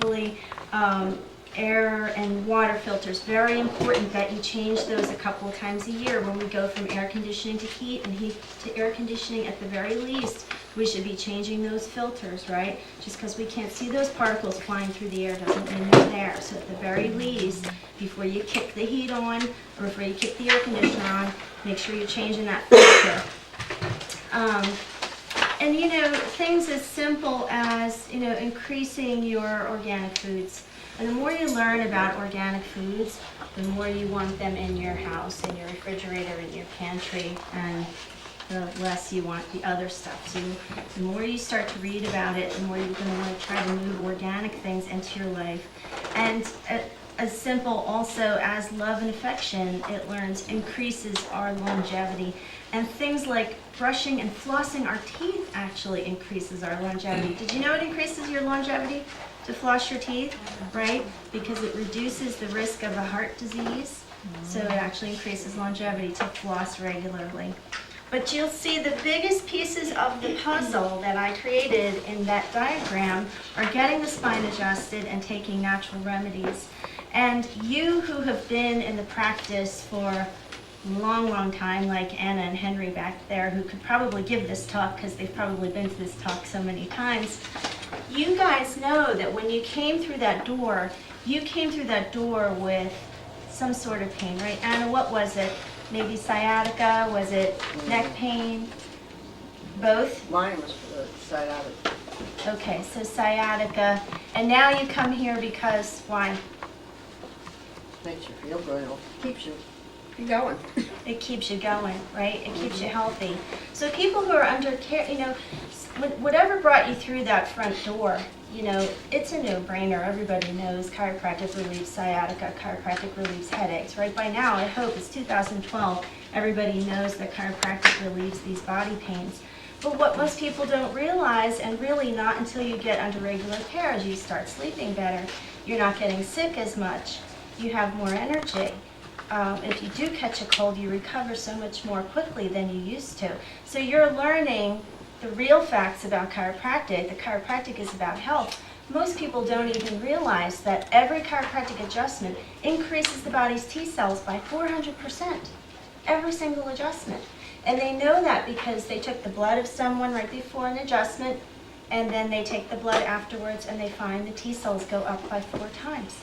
particularly air and water filters. Very important that you change those a couple of times a year. When we go from air conditioning to heat and heat to air conditioning, at the very least, we should be changing those filters, right? Just because we can't see those particles flying through the air doesn't mean they're there. So at the very least, before you kick the heat on or before you kick the air conditioner on, make sure you're changing that filter. And you know, things as simple as, you know, increasing your organic foods. And the more you learn about organic foods, the more you want them in your house, in your refrigerator, in your pantry, and the less you want the other stuff. So the more you start to read about it, the more you're going to want to try to move organic things into your life. And as simple also as love and affection, it learns increases our longevity. And things like brushing and flossing our teeth actually increases our longevity. Did you know it increases your longevity to floss your teeth, right? Because it reduces the risk of a heart disease. So it actually increases longevity to floss regularly. But you'll see the biggest pieces of the puzzle that I created in that diagram are getting the spine adjusted and taking natural remedies. And you who have been in the practice for a long time, like Anna and Henry back there, who could probably give this talk because they've probably been to this talk so many times, you guys know that when you came through that door, you came through that door with some sort of pain, right? Anna, what was it? Maybe sciatica? Was it neck pain? Both? Mine was for the sciatica. Okay, so sciatica. And now you come here because, why? Makes you feel good. It keeps you going. It keeps you going, right? It keeps you healthy. So people who are under care, you know, whatever brought you through that front door, you know, it's a no-brainer. Everybody knows chiropractic relieves sciatica, chiropractic relieves headaches, right? By now, I hope it's 2012, everybody knows that chiropractic relieves these body pains. But what most people don't realize, and really not until you get under regular care, is you start sleeping better. You're not getting sick as much. You have more energy. If you do catch a cold, you recover so much more quickly than you used to. So you're learning the real facts about chiropractic. The chiropractic is about health. Most people don't even realize that every chiropractic adjustment increases the body's T cells by 400%. Every single adjustment. And they know that because they took the blood of someone right before an adjustment, and then they take the blood afterwards and they find the T cells go up by 4 times.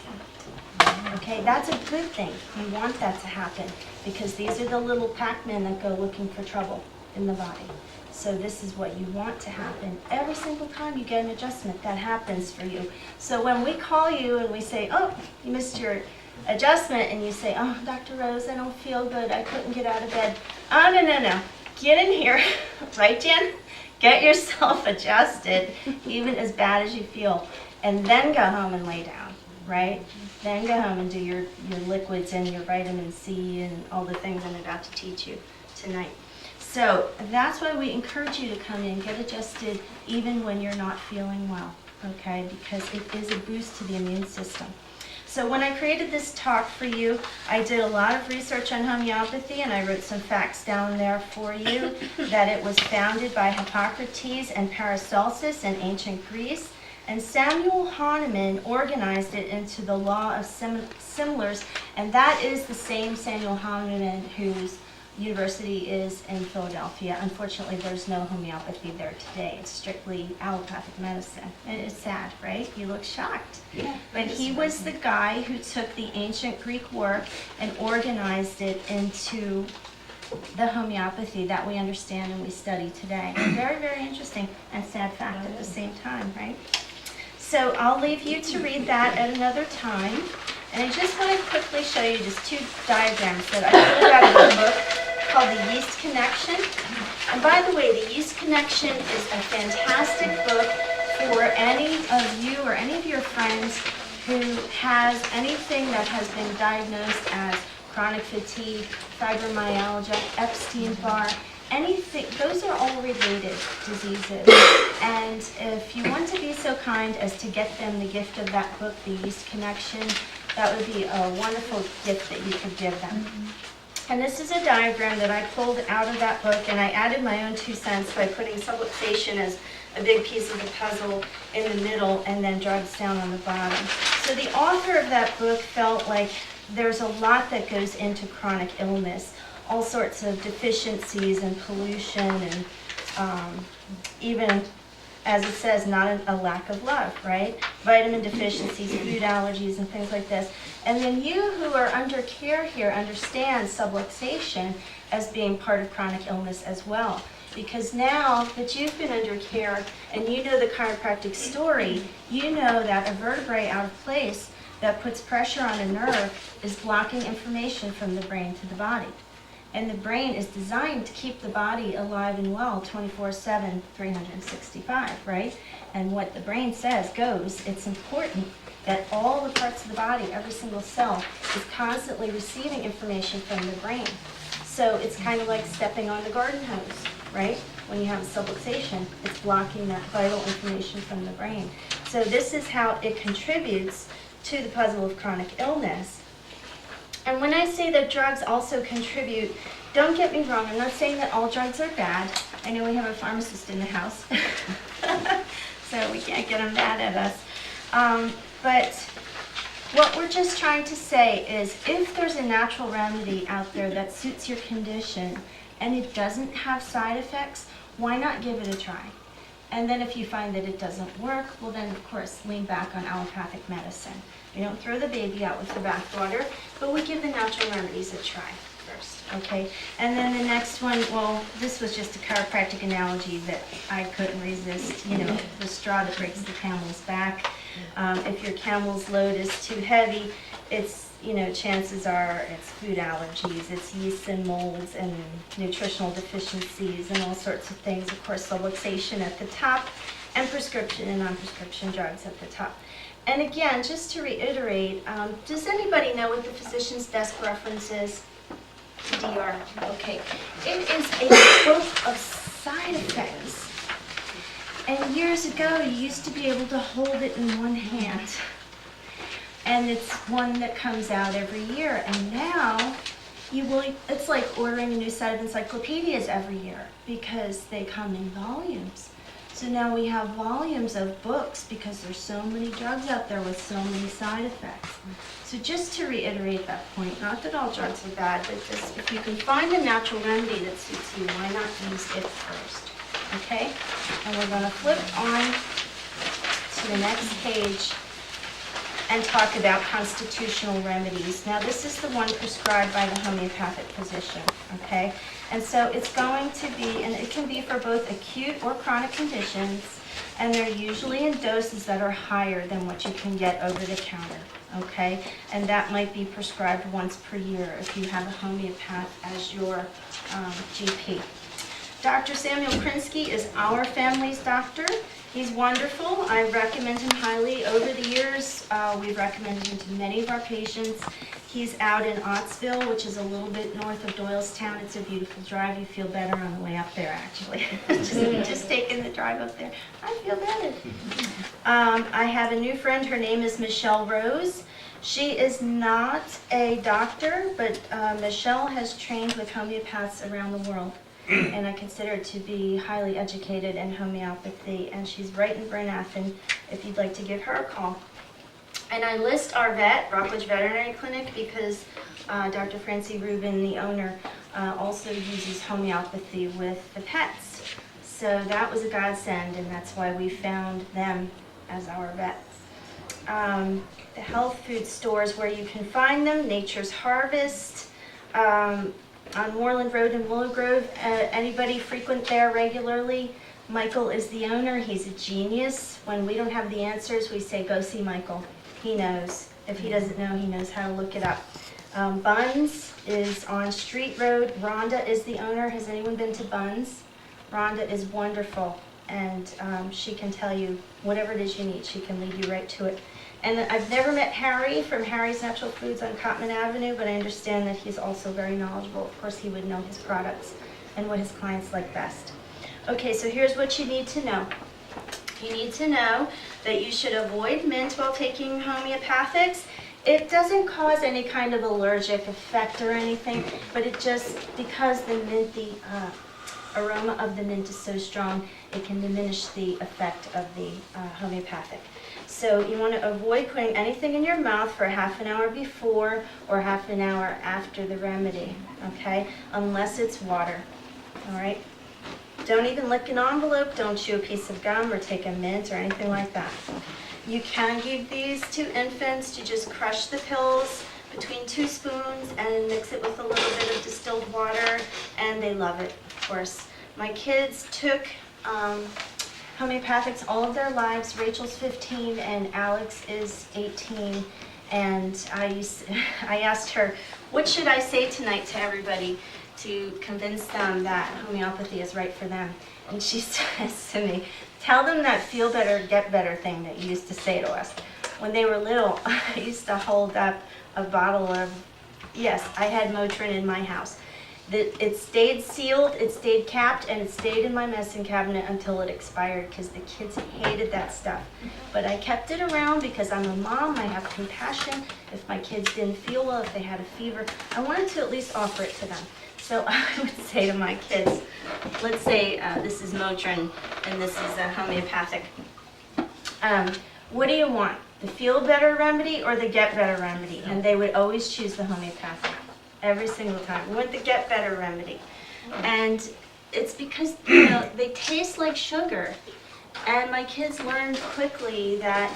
Okay, that's a good thing. You want that to happen because these are the little Pac-Men that go looking for trouble in the body. So this is what you want to happen. Every single time you get an adjustment, that happens for you. So when we call you and we say, oh, you missed your adjustment, and you say, oh, Dr. Rose, I don't feel good. I couldn't get out of bed. Oh, no. Get in here, right, Jen? Get yourself adjusted, even as bad as you feel, and then go home and lay down, right? Then go home and do your liquids and your vitamin C and all the things I'm about to teach you tonight. So that's why we encourage you to come in, get adjusted, even when you're not feeling well, okay? Because it is a boost to the immune system. So when I created this talk for you, I did a lot of research on homeopathy, and I wrote some facts down there for you, that it was founded by Hippocrates and Paracelsus in ancient Greece, and Samuel Hahnemann organized it into the law of similars, and that is the same Samuel Hahnemann whose university is in Philadelphia. Unfortunately, there's no homeopathy there today. It's strictly allopathic medicine. And it's sad, right? You look shocked. Yeah. But he was the guy who took the ancient Greek work and organized it into the homeopathy that we understand and we study today. Very, very interesting and sad fact at the same time, right? So I'll leave you to read that at another time. And I just want to quickly show you just 2 diagrams that I pulled out of a book called The Yeast Connection. And by the way, The Yeast Connection is a fantastic book for any of you or any of your friends who has anything that has been diagnosed as chronic fatigue, fibromyalgia, Epstein-Barr, anything. Those are all related diseases. And if you want to be so kind as to get them the gift of that book, The Yeast Connection, that would be a wonderful gift that you could give them. And this is a diagram that I pulled out of that book, and I added my own 2 cents by putting subluxation as a big piece of the puzzle in the middle and then drugs down on the bottom. So the author of that book felt like there's a lot that goes into chronic illness, all sorts of deficiencies and pollution and even, as it says, not a lack of love, right? Vitamin deficiencies, food allergies, and things like this. And then you who are under care here understand subluxation as being part of chronic illness as well. Because now that you've been under care and you know the chiropractic story, you know that a vertebrae out of place that puts pressure on a nerve is blocking information from the brain to the body. And the brain is designed to keep the body alive and well 24/7, 365, right? And what the brain says goes. It's important that all the parts of the body, every single cell, is constantly receiving information from the brain. So it's kind of like stepping on the garden hose, right? When you have a subluxation, it's blocking that vital information from the brain. So this is how it contributes to the puzzle of chronic illness. And when I say that drugs also contribute, don't get me wrong, I'm not saying that all drugs are bad. I know we have a pharmacist in the house, so we can't get them mad at us. But what we're just trying to say is if there's a natural remedy out there that suits your condition and it doesn't have side effects, why not give it a try? And then if you find that it doesn't work, well then of course lean back on allopathic medicine. We don't throw the baby out with the bathwater, but we give the natural remedies a try first, okay? And then the next one, well, this was just a chiropractic analogy that I couldn't resist, you know, the straw that breaks the camel's back. If your camel's load is too heavy, it's, you know, chances are it's food allergies, it's yeasts and molds and nutritional deficiencies and all sorts of things. Of course, subluxation at the top and prescription and non-prescription drugs at the top. And again, just to reiterate, does anybody know what the physician's desk reference is? DR. Okay. It is a book of side effects. And years ago, you used to be able to hold it in one hand. And it's one that comes out every year. And now, it's like ordering a new set of encyclopedias every year because they come in volumes. So now we have volumes of books because there's so many drugs out there with so many side effects. So just to reiterate that point, not that all drugs are bad, but just if you can find a natural remedy that suits you, why not use it first? Okay? And we're going to flip on to the next page and talk about constitutional remedies. Now this is the one prescribed by the homeopathic physician, okay? And so it's going to be, and it can be for both acute or chronic conditions, and they're usually in doses that are higher than what you can get over the counter, okay? And that might be prescribed once per year if you have a homeopath as your GP. Dr. Samuel Krinsky is our family's doctor. He's wonderful. I recommend him highly. Over the years, we've recommended him to many of our patients. He's out in Ottsville, which is a little bit north of Doylestown. It's a beautiful drive. You feel better on the way up there, actually. just taking the drive up there. I feel better. I have a new friend. Her name is Michelle Rose. She is not a doctor, but Michelle has trained with homeopaths around the world. And I consider her to be highly educated in homeopathy, and she's right in Bryn Athyn if you'd like to give her a call. And I list our vet, Rockledge Veterinary Clinic, because Dr. Francie Rubin, the owner, also uses homeopathy with the pets. So that was a godsend, and that's why we found them as our vets. The health food stores where you can find them, Nature's Harvest, on Moreland Road in Willow Grove. Anybody frequent there regularly? Michael is the owner. He's a genius. When we don't have the answers, we say, go see Michael. He knows. If he doesn't know, he knows how to look it up. Buns is on Street Road. Rhonda is the owner. Has anyone been to Buns? Rhonda is wonderful, and she can tell you whatever it is you need. She can lead you right to it. And I've never met Harry from Harry's Natural Foods on Cottman Avenue, but I understand that he's also very knowledgeable. Of course, he would know his products and what his clients like best. Okay, so here's what you need to know. You need to know that you should avoid mint while taking homeopathics. It doesn't cause any kind of allergic effect or anything, but it just, because the minty aroma of the mint is so strong, it can diminish the effect of the homeopathic. So you want to avoid putting anything in your mouth for half an hour before or half an hour after the remedy, okay? Unless it's water, all right? Don't even lick an envelope, don't chew a piece of gum or take a mint or anything like that. You can give these to infants to just crush the pills between 2 spoons and mix it with a little bit of distilled water, and they love it, of course. My kids took homeopathics all of their lives. Rachel's 15 and Alex is 18, and I asked her, what should I say tonight to everybody to convince them that homeopathy is right for them? And she says to me, tell them that feel better, get better thing that you used to say to us. When they were little, I used to hold up a bottle of, yes, I had Motrin in my house. It stayed sealed, it stayed capped, and it stayed in my medicine cabinet until it expired because the kids hated that stuff. But I kept it around because I'm a mom, I have compassion. If my kids didn't feel well, if they had a fever, I wanted to at least offer it to them. So I would say to my kids, let's say this is Motrin and this is a homeopathic. What do you want? The feel better remedy or the get better remedy? And they would always choose the homeopathic. Every single time. We want the get better remedy. And it's because, you know, they taste like sugar. And my kids learned quickly that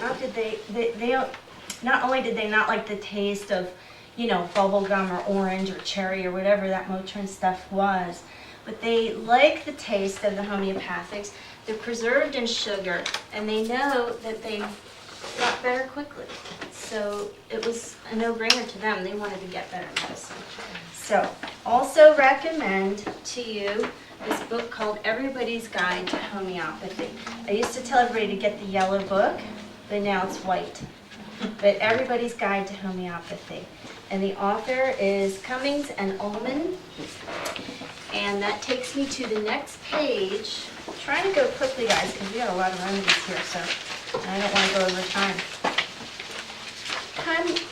not only did they not like the taste of, you know, bubble gum or orange or cherry or whatever that Motrin stuff was, but they like the taste of the homeopathics. They're preserved in sugar, and they know that they got better quickly. So it was a no-brainer to them. They wanted to get better medicine. So also recommend to you this book called Everybody's Guide to Homeopathy. I used to tell everybody to get the yellow book, but now it's white. But Everybody's Guide to Homeopathy. And the author is Cummings and Ullman. And that takes me to the next page. I'm trying to go quickly, guys, because we got a lot of remedies here, so I don't want to go over time.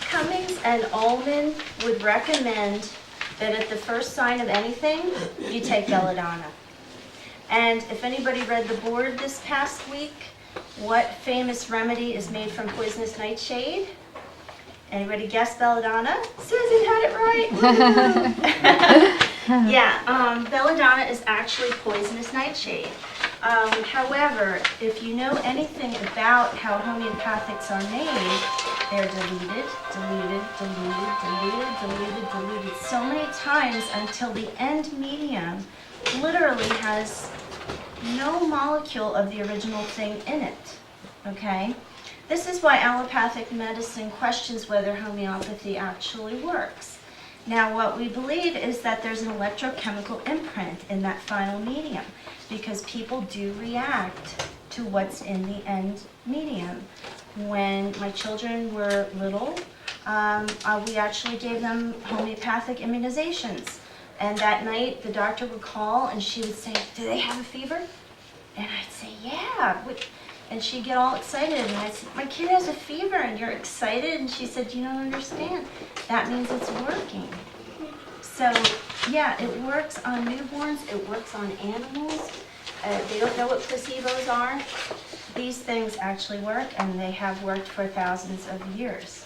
Cummings and Ullman would recommend that at the first sign of anything, you take belladonna. And if anybody read the board this past week, what famous remedy is made from poisonous nightshade? Anybody guess belladonna? Susan had it right. Yeah, belladonna is actually poisonous nightshade. However, if you know anything about how homeopathics are made, they're diluted so many times until the end medium literally has no molecule of the original thing in it, okay? This is why allopathic medicine questions whether homeopathy actually works. Now, what we believe is that there's an electrochemical imprint in that final medium because people do react to what's in the end medium. When my children were little, we actually gave them homeopathic immunizations. And that night, the doctor would call and she would say, do they have a fever? And I'd say, yeah. And she'd get all excited, and I'd say, my kid has a fever, and you're excited? And she said, you don't understand. That means it's working. So, yeah, it works on newborns. It works on animals. They don't know what placebos are. These things actually work, and they have worked for thousands of years.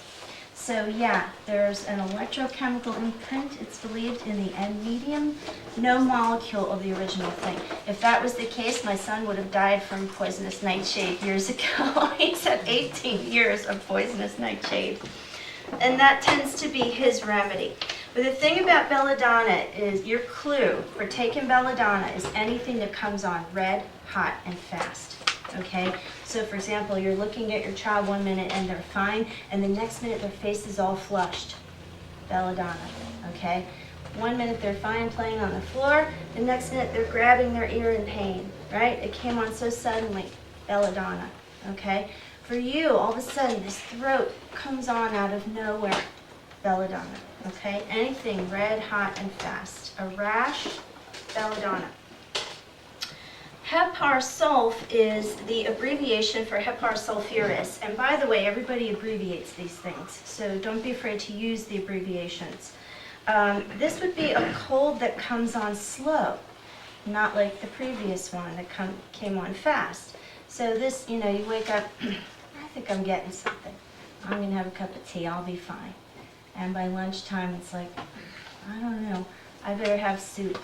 So, yeah, there's an electrochemical imprint, it's believed, in the end medium. No molecule of the original thing. If that was the case, my son would have died from poisonous nightshade years ago. He's had 18 years of poisonous nightshade. And that tends to be his remedy. But the thing about belladonna is your clue for taking belladonna is anything that comes on red, hot, and fast. Okay? So for example, you're looking at your child one minute and they're fine, and the next minute their face is all flushed. Belladonna. Okay? 1 minute they're fine playing on the floor, the next minute they're grabbing their ear in pain. Right? It came on so suddenly. Belladonna. Okay? For you, all of a sudden this throat comes on out of nowhere. Belladonna. Okay? Anything red, hot, and fast. A rash, belladonna. Hepar sulf is the abbreviation for Hepar sulfuris. And by the way, everybody abbreviates these things, so don't be afraid to use the abbreviations. This would be a cold that comes on slow, not like the previous one that came on fast. So this, you wake up, I think I'm getting something. I'm going to have a cup of tea, I'll be fine. And by lunchtime, it's like, I don't know, I better have soup,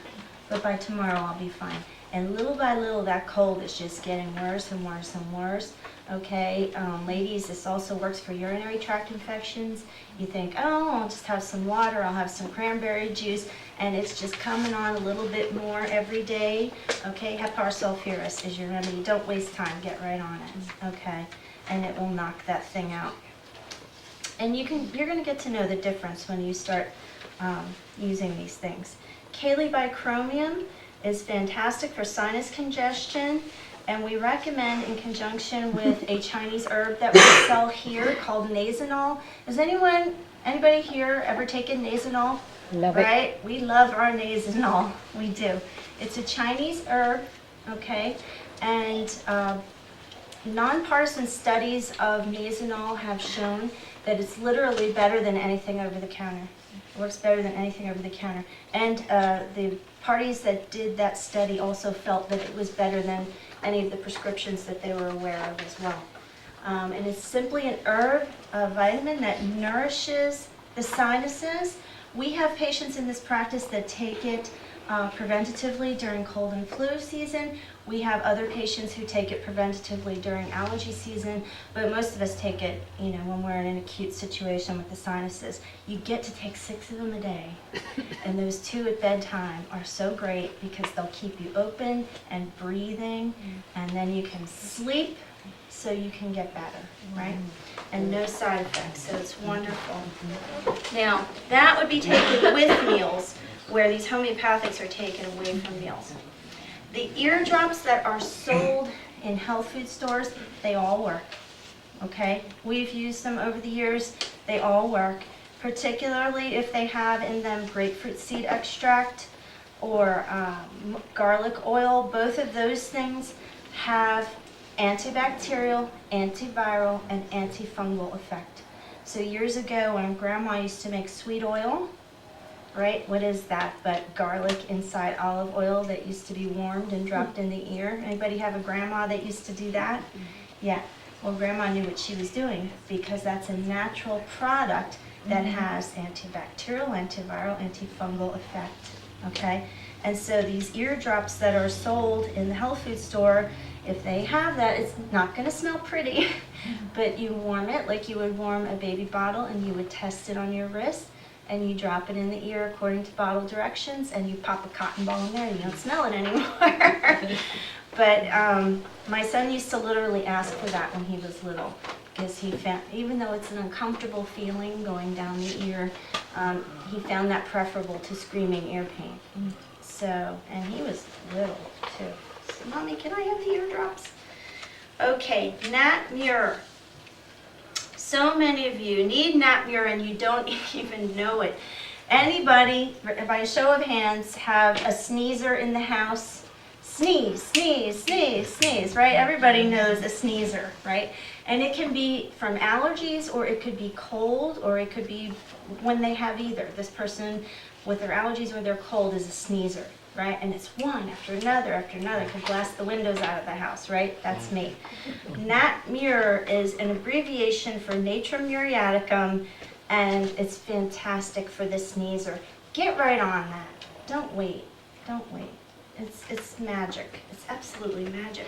but by tomorrow I'll be fine. And little by little, that cold is just getting worse and worse and worse. Okay, ladies, this also works for urinary tract infections. You think, oh, I'll just have some water, I'll have some cranberry juice, and it's just coming on a little bit more every day. Okay, Hepar sulfuris is your remedy. Don't waste time, get right on it. Okay, and it will knock that thing out. And you're going to get to know the difference when you start using these things. Kali-bichromum is fantastic for sinus congestion, and we recommend in conjunction with a Chinese herb that we sell here called Nasanol. Has anybody here ever taken Nasanol? Love it. Right? We love our Nasanol. We do. It's a Chinese herb, okay? And nonpartisan studies of Nasanol have shown that it's literally better than anything over the counter. It works better than anything over the counter. And the parties that did that study also felt that it was better than any of the prescriptions that they were aware of as well. And it's simply an herb, a vitamin that nourishes the sinuses. We have patients in this practice that take it preventatively during cold and flu season. We have other patients who take it preventatively during allergy season, but most of us take it, when we're in an acute situation with the sinuses. You get to take 6 of them a day, and those 2 at bedtime are so great because they'll keep you open and breathing, and then you can sleep so you can get better, right? And no side effects, so it's wonderful. Now, that would be taken with meals, where these homeopathics are taken away from meals. The eardrops that are sold in health food stores, they all work, okay? We've used them over the years, they all work, particularly if they have in them grapefruit seed extract or garlic oil. Both of those things have antibacterial, antiviral, and antifungal effect. So years ago when Grandma used to make sweet oil, right? What is that but garlic inside olive oil that used to be warmed and dropped in the ear? Anybody have a grandma that used to do that? Yeah. Well, Grandma knew what she was doing because that's a natural product that has antibacterial, antiviral, antifungal effect. Okay? And so these eardrops that are sold in the health food store, if they have that, it's not going to smell pretty, but you warm it like you would warm a baby bottle, and you would test it on your wrist. And you drop it in the ear according to bottle directions, and you pop a cotton ball in there, and you don't smell it anymore. But my son used to literally ask for that when he was little, because he found, even though it's an uncomfortable feeling going down the ear, he found that preferable to screaming ear pain. So, and he was little too. So, Mommy, can I have the eardrops? Okay, Nat Muir. So many of you need Nat Muir and you don't even know it. Anybody, by a show of hands, have a sneezer in the house? Sneeze, sneeze, sneeze, sneeze, right? Everybody knows a sneezer, right? And it can be from allergies, or it could be cold, or it could be when they have either. This person with their allergies or their cold is a sneezer, right? And it's one after another, could blast the windows out of the house, right? That's me. Nat Muir is an abbreviation for Natrum muriaticum, and it's fantastic for the sneezer. Get right on that. Don't wait. Don't wait. It's magic. It's absolutely magic.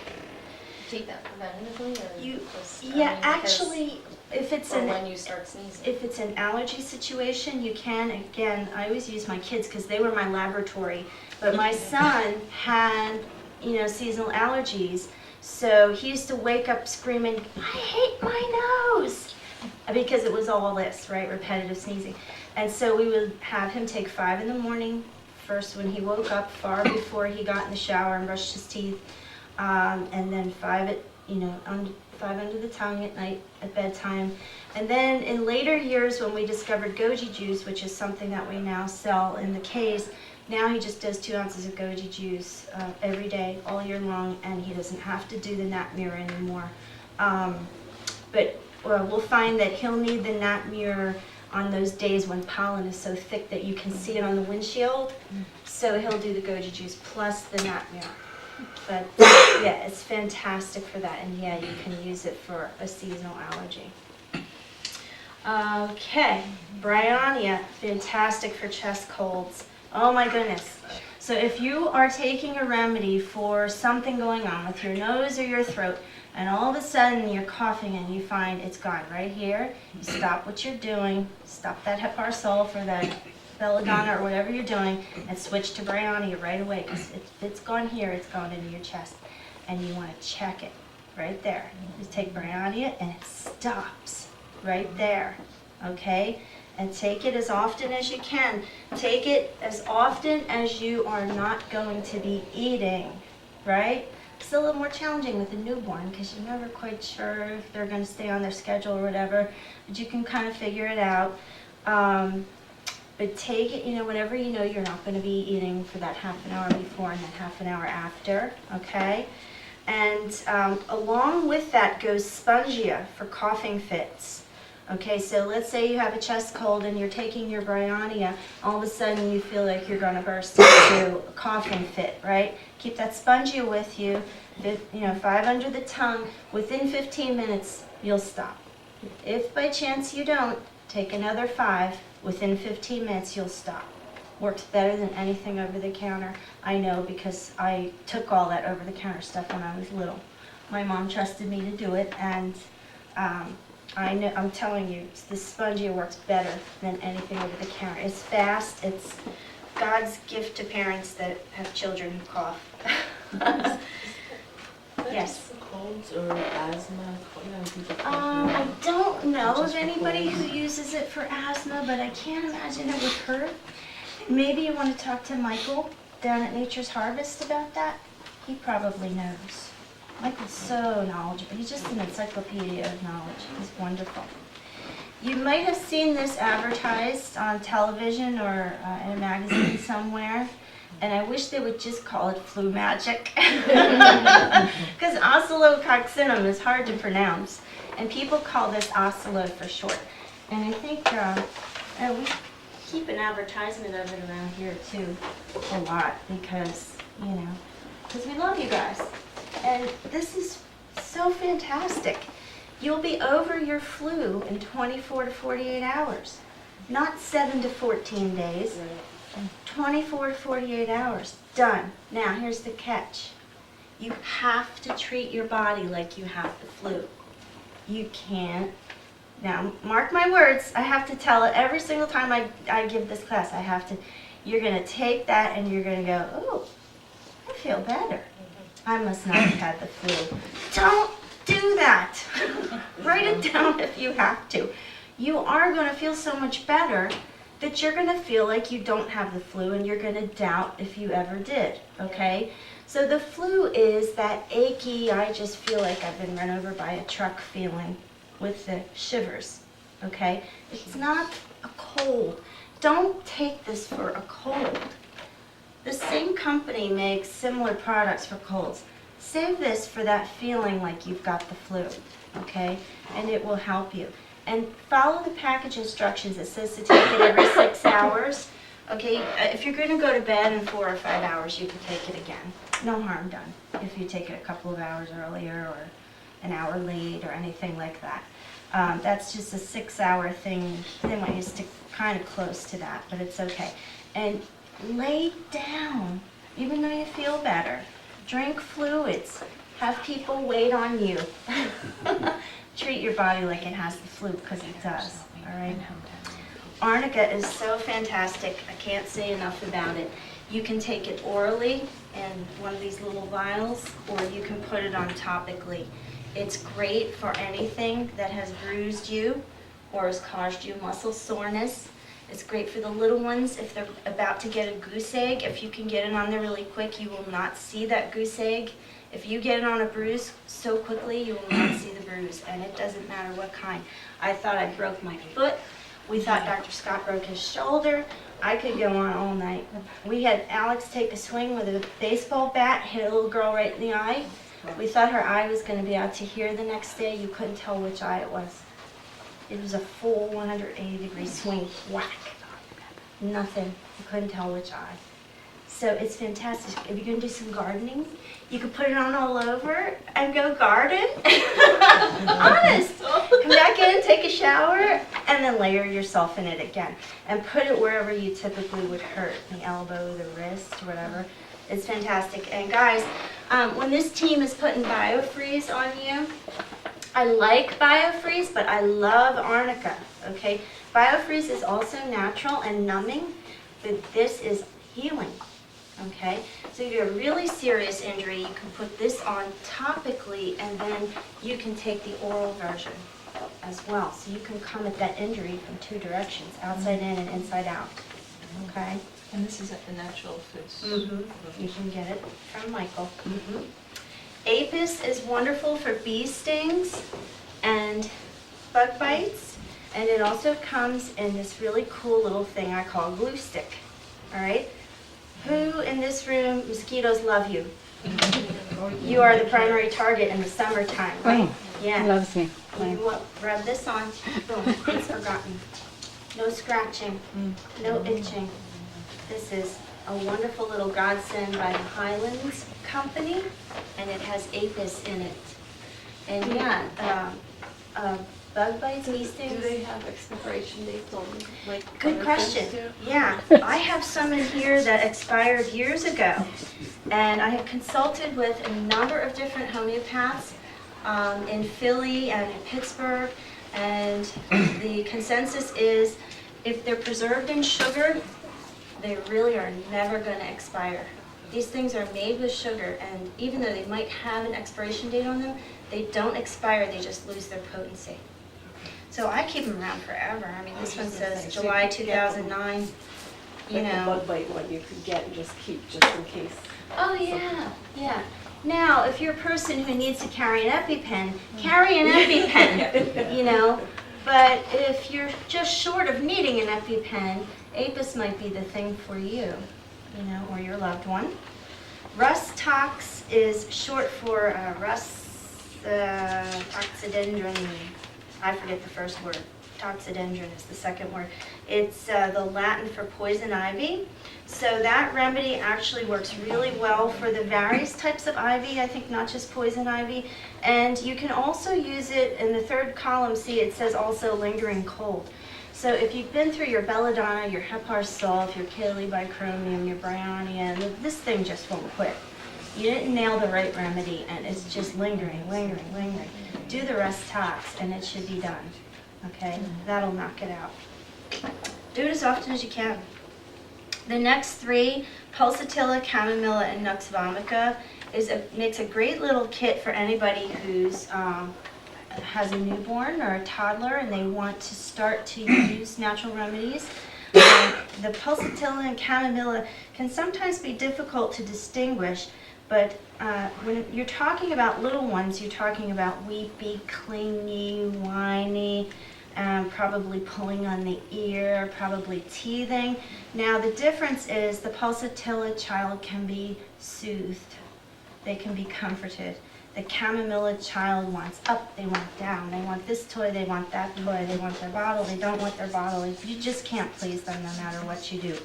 Take that preventatively, or just, actually, if it's when you start sneezing. If it's an allergy situation, you can. Again, I always use my kids because they were my laboratory. But my son had, seasonal allergies, so he used to wake up screaming, "I hate my nose," because it was all this, right, repetitive sneezing. And so we would have him take 5 in the morning, first when he woke up, far before he got in the shower and brushed his teeth, and then 5 at, 5 under the tongue at night at bedtime. And then in later years when we discovered goji juice, which is something that we now sell in the case, Now he just does 2 ounces of goji juice every day, all year long, and he doesn't have to do the nap mirror anymore. But we'll find that he'll need the nap mirror on those days when pollen is so thick that you can see it on the windshield. So he'll do the goji juice plus the nap mirror. But yeah, it's fantastic for that, and yeah, you can use it for a seasonal allergy. Okay, Bryonia, fantastic for chest colds. Oh my goodness. So if you are taking a remedy for something going on with your nose or your throat, and all of a sudden you're coughing and you find it's gone right here, you stop what you're doing, stop that heparsol for that belladonna or whatever you're doing, and switch to Bryonia right away, because if it's gone here, it's gone into your chest. And you want to check it right there. Just take Bryonia and it stops right there, okay? And take it as often as you can. Take it as often as you are not going to be eating, right? It's a little more challenging with a newborn because you're never quite sure if they're going to stay on their schedule or whatever, but you can kind of figure it out. But take it, whenever you know you're not going to be eating for that half an hour before and then half an hour after, okay? And along with that goes Spongia for coughing fits. Okay, so let's say you have a chest cold and you're taking your Bryonia, all of a sudden you feel like you're going to burst into a coughing fit, right? Keep that Spongia with you, 5 under the tongue. Within 15 minutes, you'll stop. If by chance you don't, take another 5. Within 15 minutes, you'll stop. Works better than anything over the counter. I know because I took all that over the counter stuff when I was little. My mom trusted me to do it, and I know, I'm telling you, the Spongia works better than anything over the counter. It's fast. It's God's gift to parents that have children who cough. Yes. Colds or asthma? I don't know of anybody who uses it for asthma, but I can't imagine it would hurt. Maybe you want to talk to Michael down at Nature's Harvest about that. He probably knows. Michael's so knowledgeable. He's just an encyclopedia of knowledge. He's wonderful. You might have seen this advertised on television or in a magazine somewhere, and I wish they would just call it Flu Magic. Because oscillococcinum is hard to pronounce, and people call this Oscillo for short. And I think we keep an advertisement of it around here too a lot because we love you guys. And this is so fantastic. You'll be over your flu in 24 to 48 hours. Not 7 to 14 days. 24 to 48 hours. Done. Now, here's the catch. You have to treat your body like you have the flu. You can't. Now, mark my words. I have to tell it every single time I give this class. You're going to take that and you're going to go, oh, I feel better. I must not have had the flu. Don't do that. Write it down if you have to. You are going to feel so much better that you're going to feel like you don't have the flu and you're going to doubt if you ever did, okay? So the flu is that achy, I just feel like I've been run over by a truck feeling with the shivers, okay? It's not a cold. Don't take this for a cold. The same company makes similar products for colds. Save this for that feeling like you've got the flu, okay? And it will help you. And follow the package instructions. It says to take it every 6 hours, okay? If you're going to go to bed in 4 or 5 hours, you can take it again. No harm done if you take it a couple of hours earlier or an hour late or anything like that. That's just a 6-hour thing. They want you to stick kind of close to that, but it's okay. And lay down, even though you feel better. Drink fluids. Have people wait on you. Treat your body like it has the flu, because it does, all right? Arnica is so fantastic. I can't say enough about it. You can take it orally in one of these little vials, or you can put it on topically. It's great for anything that has bruised you or has caused you muscle soreness. It's great for the little ones if they're about to get a goose egg. If you can get it on there really quick, you will not see that goose egg. If you get it on a bruise so quickly, you will not see the bruise, and it doesn't matter what kind. I thought I broke my foot We thought Dr. Scott broke his shoulder. I could go on all night. We had Alex take a swing with a baseball bat, hit a little girl right in the eye. We thought her eye was going to be out to here the next day. You couldn't tell which eye it was. It was a full 180-degree swing, whack. Nothing. You couldn't tell which eye. So it's fantastic. If you're going to do some gardening, you can put it on all over and go garden. Honest. Come back in, take a shower, and then layer yourself in it again. And put it wherever you typically would hurt, the elbow, the wrist, whatever. It's fantastic. And guys, when this team is putting BioFreeze on you, I like BioFreeze, but I love Arnica, okay? BioFreeze is also natural and numbing, but this is healing, okay? So if you have a really serious injury, you can put this on topically, and then you can take the oral version as well. So you can come at that injury from two directions, outside in and inside out, okay? And this is at the Natural Foods. Mm-hmm. You can get it from Michael. Mm-hmm. Apis is wonderful for bee stings and bug bites, and it also comes in this really cool little thing I call glue stick. All right? Who in this room, mosquitoes love you? You are the primary target in the summertime, right? Yeah. Loves me. You rub this on, boom, it's forgotten. No scratching, no itching. This is a wonderful little godsend by the Highlands Company, and it has Apis in it. And yeah, bug bites, bee stings. Do they have expiration dates on like? Good other question. things too? Yeah, I have some in here that expired years ago, and I have consulted with a number of different homeopaths in Philly and in Pittsburgh, and the consensus is if they're preserved in sugar, they really are never going to expire. These things are made with sugar, and even though they might have an expiration date on them, they don't expire, they just lose their potency. So I keep them around forever. I mean, this one says July 2009, you Like the know. bug bite one you could get and just keep just in case. Oh, yeah, yeah. Now, if you're a person who needs to carry an EpiPen, carry an EpiPen, you know. But if you're just short of needing an EpiPen, Apis might be the thing for you, you know, or your loved one. Rus tox is short for toxidendron. I forget the first word. Toxidendron is the second word. It's the Latin for poison ivy. So that remedy actually works really well for the various types of ivy, I think not just poison ivy. And you can also use it in the third column, see it says also lingering cold. So if you've been through your belladonna, your hepar sulf, your chilobicromium, your bryonia, this thing just won't quit. You didn't nail the right remedy, and it's just lingering. Do the rest tox, and it should be done. Okay? That'll knock it out. Do it as often as you can. The next three, pulsatilla, chamomilla, and nux vomica, makes a great little kit for anybody who's has a newborn or a toddler and they want to start to use natural remedies. The pulsatilla and chamomilla can sometimes be difficult to distinguish, but when you're talking about little ones, you're talking about weepy, clingy, whiny, probably pulling on the ear, probably teething. Now the difference is the pulsatilla child can be soothed. They can be comforted. The chamomilla child wants up, they want down. They want this toy, they want that toy, they want their bottle, they don't want their bottle. You just can't please them no matter what you do.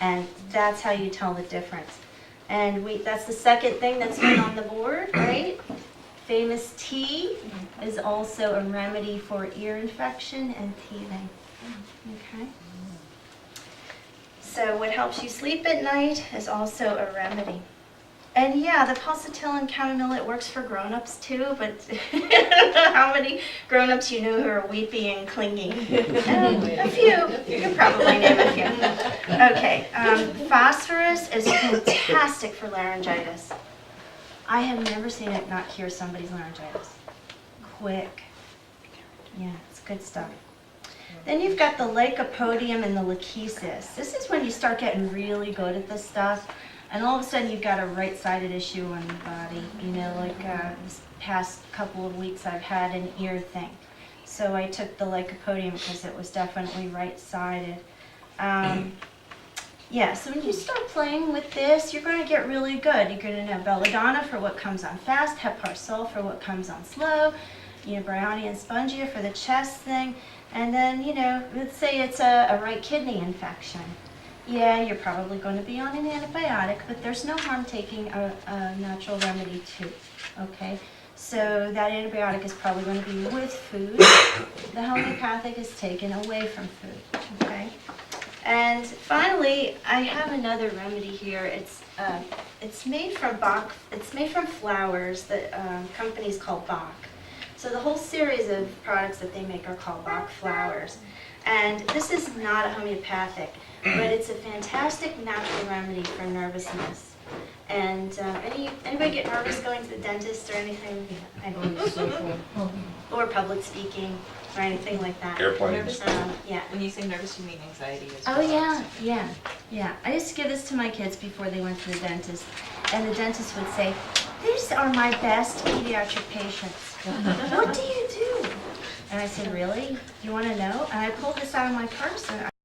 And that's how you tell the difference. And that's the second thing that's been on the board, right? Famous tea is also a remedy for ear infection and teething. Okay? So what helps you sleep at night is also a remedy. And yeah, the pulsatilla and chamomilla, it works for grown-ups too, but how many grown-ups you know who are weepy and clingy? A few. You can probably name a few. Okay, phosphorus is fantastic for laryngitis. I have never seen it not cure somebody's laryngitis. Quick. Yeah, it's good stuff. Then you've got the lycopodium and the lachesis. This is when you start getting really good at this stuff. And all of a sudden you've got a right-sided issue on your body. You know, like this past couple of weeks I've had an ear thing. So I took the lycopodium because it was definitely right-sided. Yeah, so when you start playing with this, you're going to get really good. You're going to know belladonna for what comes on fast, heparsol for what comes on slow, Brownie and Spongia for the chest thing, and then, let's say it's a right kidney infection. Yeah, you're probably going to be on an antibiotic, but there's no harm taking a natural remedy too, okay? So that antibiotic is probably going to be with food. The homeopathic is taken away from food, okay? And finally, I have another remedy here. It's made from Bach. It's made from flowers. The company's called Bach. So the whole series of products that they make are called Bach flowers. And this is not a homeopathic, but it's a fantastic natural remedy for nervousness. And anybody get nervous going to the dentist or anything? Or public speaking or anything like that? Airplanes. Yeah. When you say nervous, you mean anxiety as Oh well? yeah. I used to give this to my kids before they went to the dentist, and the dentist would say, "These are my best pediatric patients. What do you do?" And I said, "Really? You want to know?" And I pulled this out of my purse, and